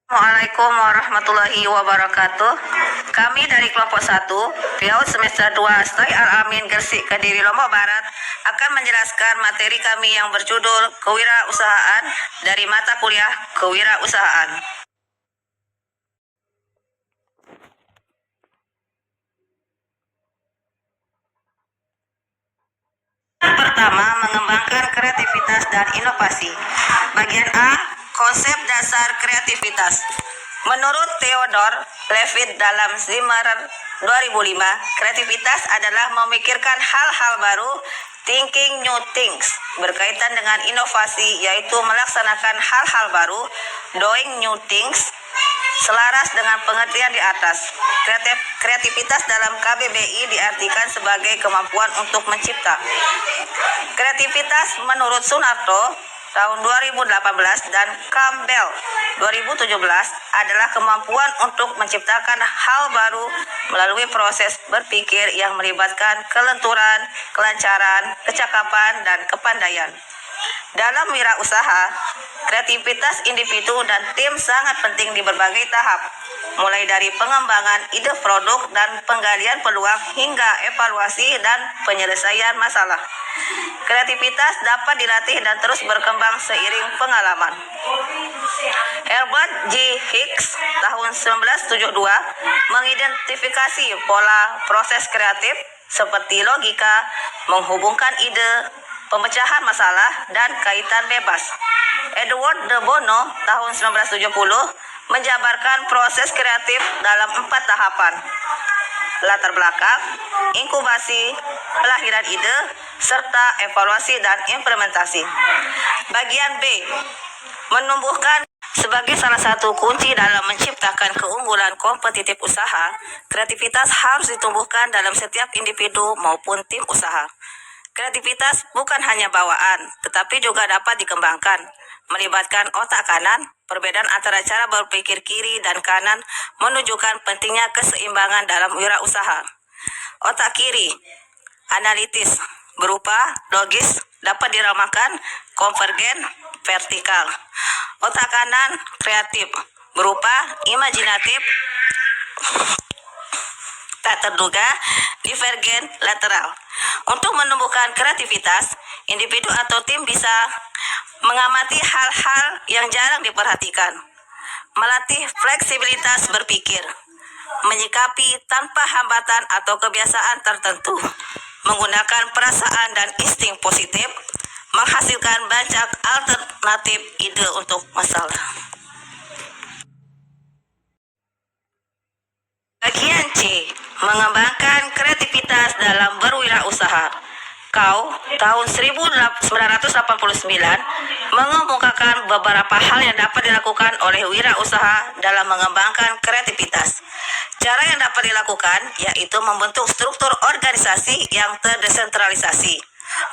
Assalamualaikum warahmatullahi wabarakatuh. Kami dari kelompok 1, PAUD semester 2 STOI Al-Amin Gresik Kediri Lombok Barat akan menjelaskan materi kami yang berjudul Kewirausahaan dari mata kuliah Kewirausahaan. Pertama, mengembangkan kreativitas dan inovasi. Bagian A, konsep dasar kreativitas. Menurut Theodore Levitt dalam Zimmer 2005, kreativitas adalah memikirkan hal-hal baru, thinking new things, berkaitan dengan inovasi, yaitu melaksanakan hal-hal baru, doing new things, selaras dengan pengertian di atas. Kreativitas dalam KBBI diartikan sebagai kemampuan untuk mencipta. Kreativitas menurut Sunarto tahun 2018 dan Campbell 2017 adalah kemampuan untuk menciptakan hal baru melalui proses berpikir yang melibatkan kelenturan, kelancaran, kecakapan, dan kepandaian. Dalam wirausaha, kreativitas individu dan tim sangat penting di berbagai tahap, mulai dari pengembangan ide produk dan penggalian peluang hingga evaluasi dan penyelesaian masalah. Kreativitas dapat dilatih dan terus berkembang seiring pengalaman. Herbert G. Hicks tahun 1972 mengidentifikasi pola proses kreatif seperti logika, menghubungkan ide, pemecahan masalah, dan kaitan bebas. Edward de Bono tahun 1970 menjabarkan proses kreatif dalam 4 tahapan: latar belakang, inkubasi, kelahiran ide, serta evaluasi dan implementasi. Bagian B, menumbuhkan. Sebagai salah satu kunci dalam menciptakan keunggulan kompetitif usaha, kreativitas harus ditumbuhkan dalam setiap individu maupun tim usaha. Kreativitas bukan hanya bawaan, tetapi juga dapat dikembangkan, melibatkan otak kanan. Perbedaan antara cara berpikir kiri dan kanan menunjukkan pentingnya keseimbangan dalam wirausaha. Otak kiri, analitis, berupa logis, dapat diramakan, konvergen, vertikal. Otak kanan, kreatif, berupa imajinatif, tak terduga, divergen, lateral. Untuk menumbuhkan kreativitas, individu atau tim bisa mengamati hal-hal yang jarang diperhatikan, melatih fleksibilitas berpikir, menyikapi tanpa hambatan atau kebiasaan tertentu, menggunakan perasaan dan insting positif, menghasilkan banyak alternatif ide untuk masalah. Bagian C, mengembangkan kreativitas dalam berwirausaha. Kau tahun 1989 mengemukakan beberapa hal yang dapat dilakukan oleh wirausaha dalam mengembangkan kreativitas. Cara yang dapat dilakukan yaitu membentuk struktur organisasi yang terdesentralisasi,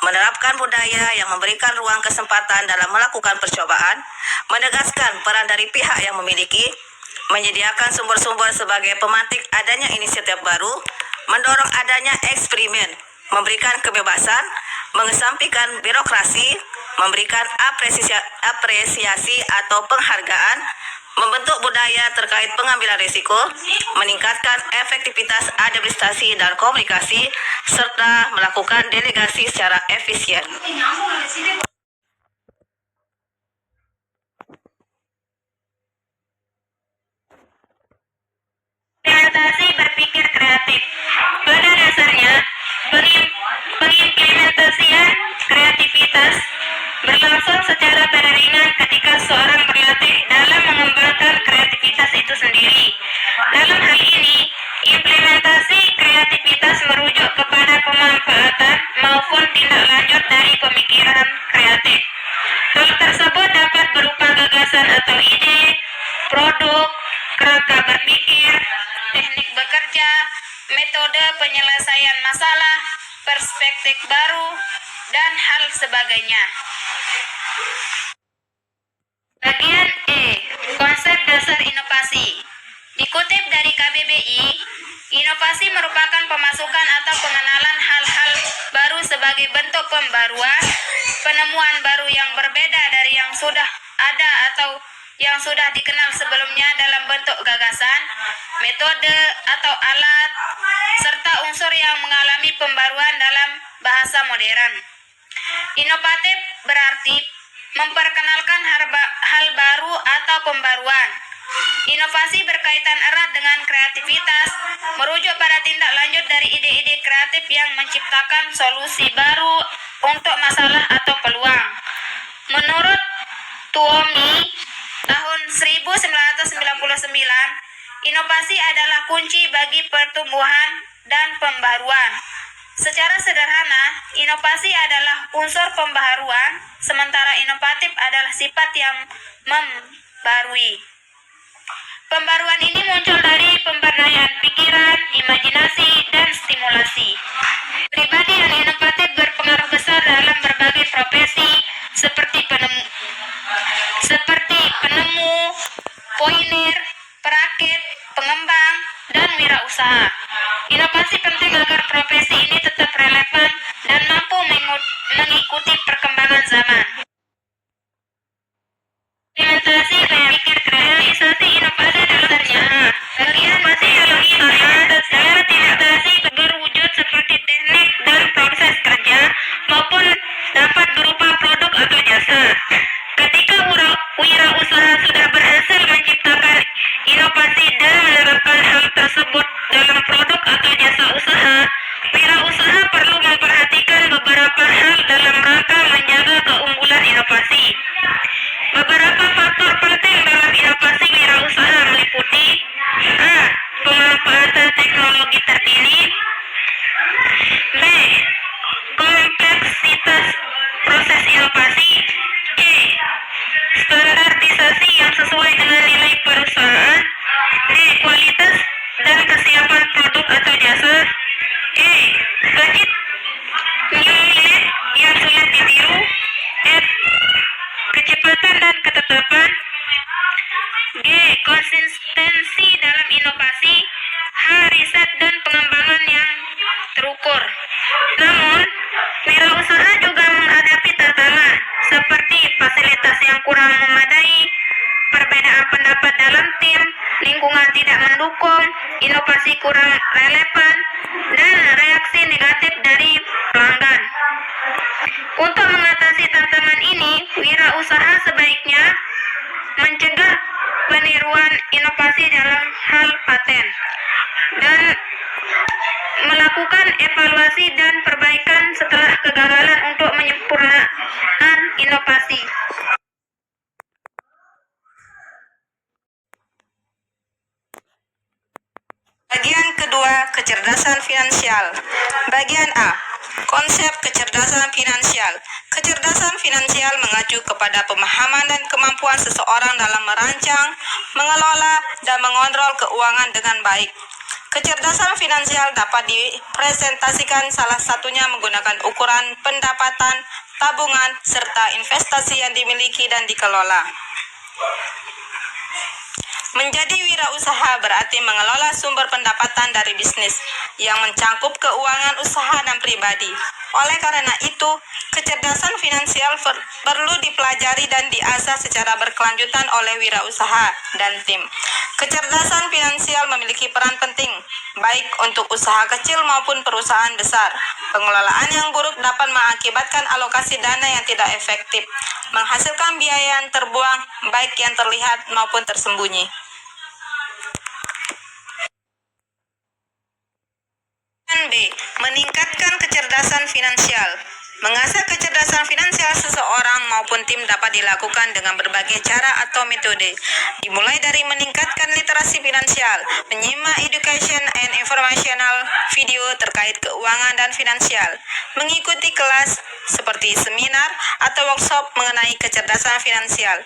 menerapkan budaya yang memberikan ruang kesempatan dalam melakukan percobaan, menegaskan peran dari pihak yang memiliki, menyediakan sumber-sumber sebagai pemantik adanya inisiatif baru, mendorong adanya eksperimen, memberikan kebebasan, mengesampingkan birokrasi, memberikan apresiasi atau penghargaan, membentuk budaya terkait pengambilan risiko, meningkatkan efektivitas administrasi dan komunikasi, serta melakukan delegasi secara efisien. Implementasi berpikir kreatif. Pada dasarnya, pengimplementasian kreativitas berlangsung secara beriringan ketika seorang berlatih dalam mengembangkan kreativitas itu sendiri. Dalam hal ini, implementasi kreativitas merujuk kepada pemanfaatan maupun tindak lanjut dari pemikiran kreatif. Hal tersebut dapat berupa gagasan atau ide, produk, kerangka berpikir, teknik bekerja, metode penyelesaian masalah, perspektif baru, dan hal sebagainya. Bagian E, konsep dasar inovasi. Dikutip dari KBBI, inovasi merupakan pemasukan atau pengenalan hal-hal baru sebagai bentuk pembaruan, penemuan baru yang berbeda dari yang sudah ada atau yang sudah dikenal sebelumnya dalam bentuk gagasan, metode atau alat, serta unsur yang mengalami pembaruan dalam bahasa modern. Inovatif berarti memperkenalkan hal baru atau pembaruan. Inovasi berkaitan erat dengan kreativitas, merujuk pada tindak lanjut dari ide-ide kreatif yang menciptakan solusi baru untuk masalah atau peluang. Menurut Tuomi, tahun 1999, inovasi adalah kunci bagi pertumbuhan dan pembaruan. Secara sederhana, inovasi adalah unsur pembaharuan, sementara inovatif adalah sifat yang membarui. Pembaruan ini muncul dari pemberdayaan pikiran, imajinasi, dan stimulasi. Pribadi yang inovatif berpengaruh besar dalam berbagai profesi seperti penemu, pioneer, perakit, pengembang, dan wirausaha. Inovasi penting agar profesi ini tetap relevan dan mampu mengikuti perkembangan zaman. Implementasi berpikir realisasi inovasi dasarnya. Inovasi dalam saya tidak berwujud seperti teknik dan proses kerja maupun dapat berupa produk atau jasa. Ketika wirausaha sudah berhasil menciptakan inovasi dan menerapkan hal tersebut dalam produk atau jasa usaha, wirausaha perlu memperhatikan beberapa hal dalam rangka menjaga keunggulan inovasi. Beberapa faktor penting dalam inovasi wirausaha meliputi A. Pemanfaatan teknologi terkini, B. Kompleksitas proses inovasi, C. Standarisasi yang sesuai dengan nilai perusahaan, D. Kualitas dan kesiapan produk atau jasa, E. Sedikit nilai yang sulit ditiru, F. Kecepatan dan ketetapan, G. Konsistensi dalam inovasi, H. Riset dan pengembangan yang terukur. Namun, wirausaha juga menghadapi tantangan seperti fasilitas yang kurang memadai, perbedaan pendapat dalam tim, lingkungan tidak mendukung, inovasi kurang relevan, dan reaksi negatif dari pelanggan. Untuk mengatasi tantangan ini, wirausaha sebaiknya mencegah peniruan inovasi dalam hal paten dan melakukan evaluasi dan perbaikan setelah kegagalan untuk menyempurnakan inovasi. Bagian kedua, kecerdasan finansial. Bagian A, konsep kecerdasan finansial. Kecerdasan finansial mengacu kepada pemahaman dan kemampuan seseorang dalam merancang, mengelola, dan mengontrol keuangan dengan baik. Kecerdasan finansial dapat dipresentasikan salah satunya menggunakan ukuran pendapatan, tabungan, serta investasi yang dimiliki dan dikelola. Menjadi wirausaha berarti mengelola sumber pendapatan dari bisnis yang mencangkup keuangan usaha dan pribadi. Oleh karena itu, kecerdasan finansial perlu dipelajari dan diasah secara berkelanjutan oleh wirausaha dan tim. Kecerdasan finansial memiliki peran penting, baik untuk usaha kecil maupun perusahaan besar. Pengelolaan yang buruk dapat mengakibatkan alokasi dana yang tidak efektif, menghasilkan biaya yang terbuang, baik yang terlihat maupun tersembunyi. B. Meningkatkan kecerdasan finansial. Mengasah kecerdasan finansial seseorang maupun tim dapat dilakukan dengan berbagai cara atau metode. Dimulai dari meningkatkan literasi finansial, menyimak education and informational video terkait keuangan dan finansial, mengikuti kelas seperti seminar atau workshop mengenai kecerdasan finansial,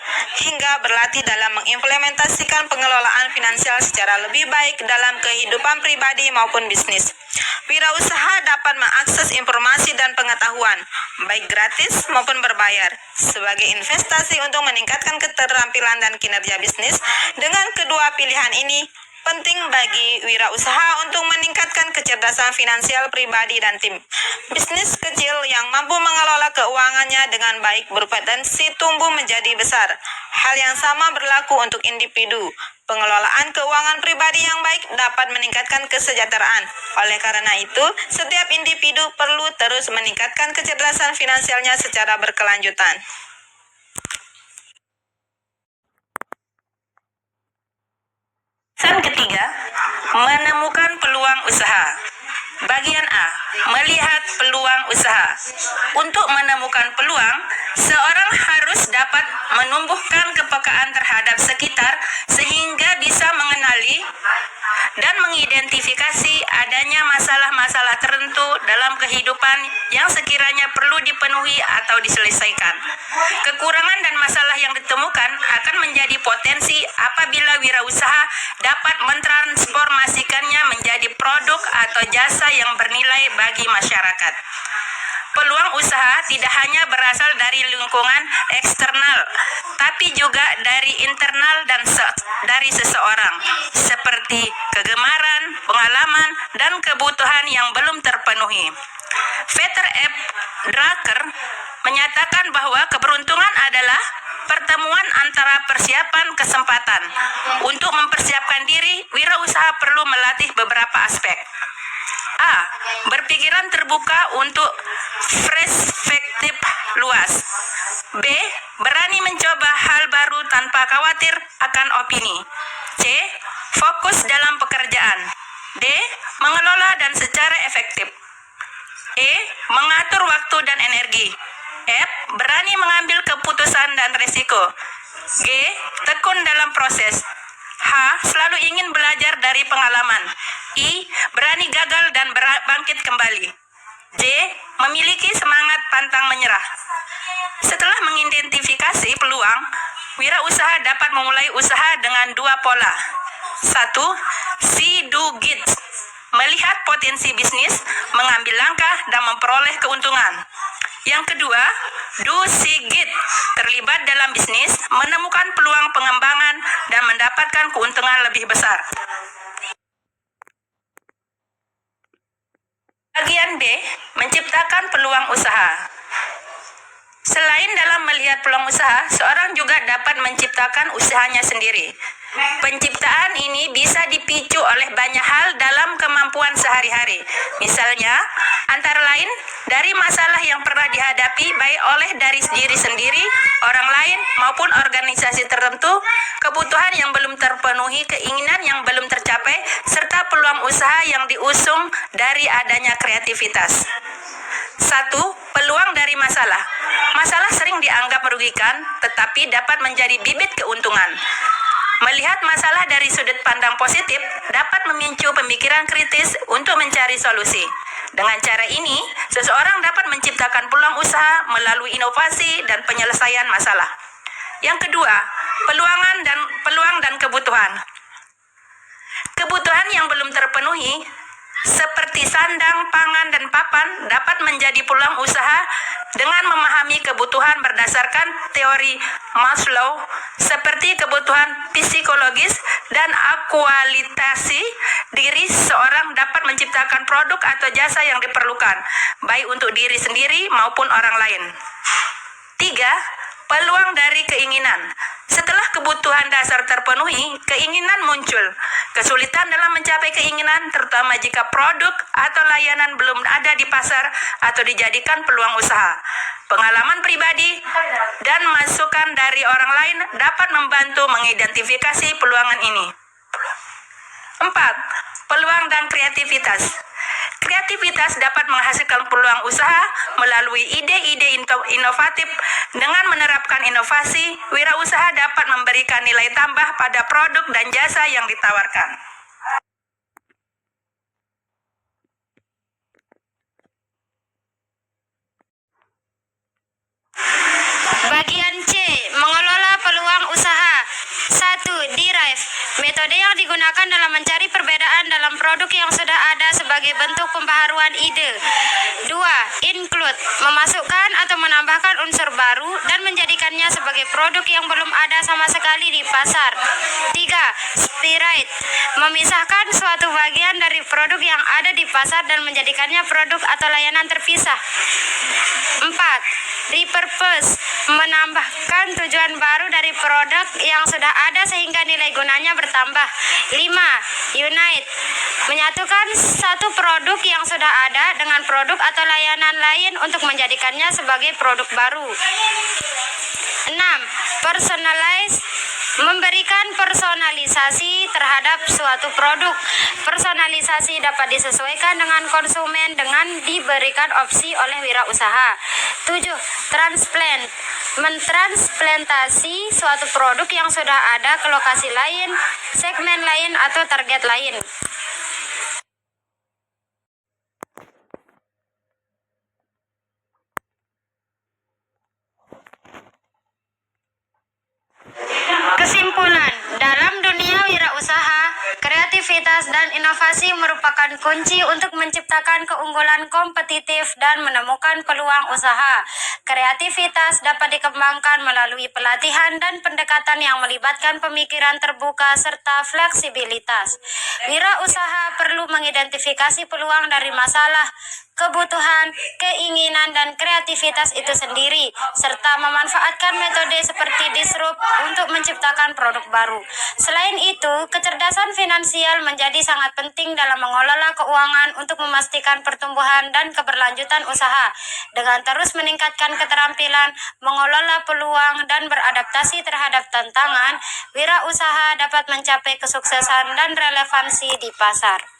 hingga berlatih dalam mengimplementasikan pengelolaan finansial secara lebih baik dalam kehidupan pribadi maupun bisnis. Wirausaha dapat mengakses informasi dan pengetahuan, baik gratis maupun berbayar, sebagai investasi untuk meningkatkan keterampilan dan kinerja bisnis. Dengan kedua pilihan ini, penting bagi wirausaha untuk meningkatkan kecerdasan finansial pribadi dan tim. Bisnis kecil yang mampu mengelola keuangannya dengan baik berpotensi tumbuh menjadi besar. Hal yang sama berlaku untuk individu. Pengelolaan keuangan pribadi yang baik dapat meningkatkan kesejahteraan. Oleh karena itu, setiap individu perlu terus meningkatkan kecerdasan finansialnya secara berkelanjutan. Pesan ketiga, menemukan peluang usaha. Bagian A, melihat peluang usaha. Untuk menemukan peluang, seorang harus dapat menumbuhkan kepekaan terhadap sekitar sehingga bisa mengenali dan mengidentifikasi adanya masalah-masalah tertentu dalam kehidupan yang sekiranya perlu dipenuhi atau diselesaikan. Kekurangan dan masalah yang ditemukan akan menjadi potensi apabila wirausaha dapat mentransformasikannya menjadi produk atau jasa yang bernilai bagi masyarakat. Peluang usaha tidak hanya berasal dari lingkungan eksternal, tapi juga dari internal dan dari seseorang, seperti kegemaran, pengalaman, dan kebutuhan yang belum terpenuhi. Peter F. Drucker menyatakan bahwa keberuntungan adalah pertemuan antara persiapan kesempatan. Untuk mempersiapkan diri, wirausaha perlu melatih beberapa aspek. A. Berpikiran terbuka untuk perspektif luas. B. Berani mencoba hal baru tanpa khawatir akan opini. C. Fokus dalam pekerjaan. D. Mengelola dan secara efektif. E. Mengatur waktu dan energi. F. Berani mengambil keputusan dan risiko. G. Tekun dalam proses. H. Selalu ingin belajar dari pengalaman. I. Berani gagal dan bangkit kembali. J. Memiliki semangat pantang menyerah. Setelah mengidentifikasi peluang, wirausaha dapat memulai usaha dengan dua pola. 1. See, do, get. Melihat potensi bisnis, mengambil langkah, dan memperoleh keuntungan. Yang kedua, do, see, get. Terlibat dalam bisnis, menemukan peluang pengembangan, dan mendapatkan keuntungan lebih besar. Bagian B, menciptakan peluang usaha. Selain dalam melihat peluang usaha, seorang juga dapat menciptakan usahanya sendiri. Penciptaan ini bisa dipicu oleh banyak hal dalam kemampuan sehari-hari. Misalnya, antara lain dari masalah yang pernah dihadapi baik oleh dari diri sendiri, orang lain, maupun organisasi tertentu, kebutuhan yang belum terpenuhi, keinginan yang belum tercapai, serta peluang usaha yang diusung dari adanya kreativitas. 1. Peluang dari masalah. Masalah sering dianggap merugikan, tetapi dapat menjadi bibit keuntungan. Melihat masalah dari sudut pandang positif dapat memicu pemikiran kritis untuk mencari solusi. Dengan cara ini, seseorang dapat menciptakan peluang usaha melalui inovasi dan penyelesaian masalah. Yang kedua, peluang dan kebutuhan. Kebutuhan yang belum terpenuhi, seperti sandang, pangan, dan papan, dapat menjadi peluang usaha dengan memahami kebutuhan berdasarkan teori Maslow, seperti kebutuhan psikologis dan akualitasi diri. Seorang dapat menciptakan produk atau jasa yang diperlukan, baik untuk diri sendiri maupun orang lain. 3. Peluang dari keinginan. Setelah kebutuhan dasar terpenuhi, keinginan muncul. Kesulitan dalam mencapai keinginan, terutama jika produk atau layanan belum ada di pasar atau dijadikan peluang usaha. Pengalaman pribadi dan masukan dari orang lain dapat membantu mengidentifikasi peluangan ini. 4. Peluang dan kreativitas. Kreativitas dapat menghasilkan peluang usaha melalui ide-ide inovatif. Dengan menerapkan inovasi, wirausaha dapat memberikan nilai tambah pada produk dan jasa yang ditawarkan. Bagian C, mengelola peluang usaha. 1. Derive. Metode yang digunakan dalam mencari perbedaan dalam produk yang sudah ada sebagai bentuk pembaharuan ide. 2. Include. Memasukkan atau menambahkan unsur baru dan menjadikannya sebagai produk yang belum ada sama sekali di pasar. 3. Spirit, memisahkan suatu bagian dari produk yang ada di pasar dan menjadikannya produk atau layanan terpisah. 4. Repurpose, menambahkan tujuan baru dari produk yang sudah ada sehingga nilai gunanya bertambah. 5. Unite, menyatukan satu produk yang sudah ada dengan produk atau layanan lain untuk menjadikannya sebagai produk baru. 6. Personalize, memberikan personalisasi terhadap suatu produk. Personalisasi dapat disesuaikan dengan konsumen dengan diberikan opsi oleh wirausaha. 7. Transplant, mentransplantasi suatu produk yang sudah ada ke lokasi lain, segmen lain, atau target lain. Kesimpulan, dalam dunia wirausaha, kreativitas dan inovasi merupakan kunci untuk menciptakan keunggulan kompetitif dan menemukan peluang usaha. Kreativitas dapat dikembangkan melalui pelatihan dan pendekatan yang melibatkan pemikiran terbuka serta fleksibilitas. Wirausaha perlu mengidentifikasi peluang dari masalah, kebutuhan, keinginan, dan kreativitas itu sendiri, serta memanfaatkan metode seperti disrupt untuk menciptakan produk baru. Selain itu, kecerdasan finansial menjadi sangat penting dalam mengelola keuangan untuk memastikan pertumbuhan dan keberlanjutan usaha. Dengan terus meningkatkan keterampilan, mengelola peluang, dan beradaptasi terhadap tantangan, wirausaha dapat mencapai kesuksesan dan relevansi di pasar.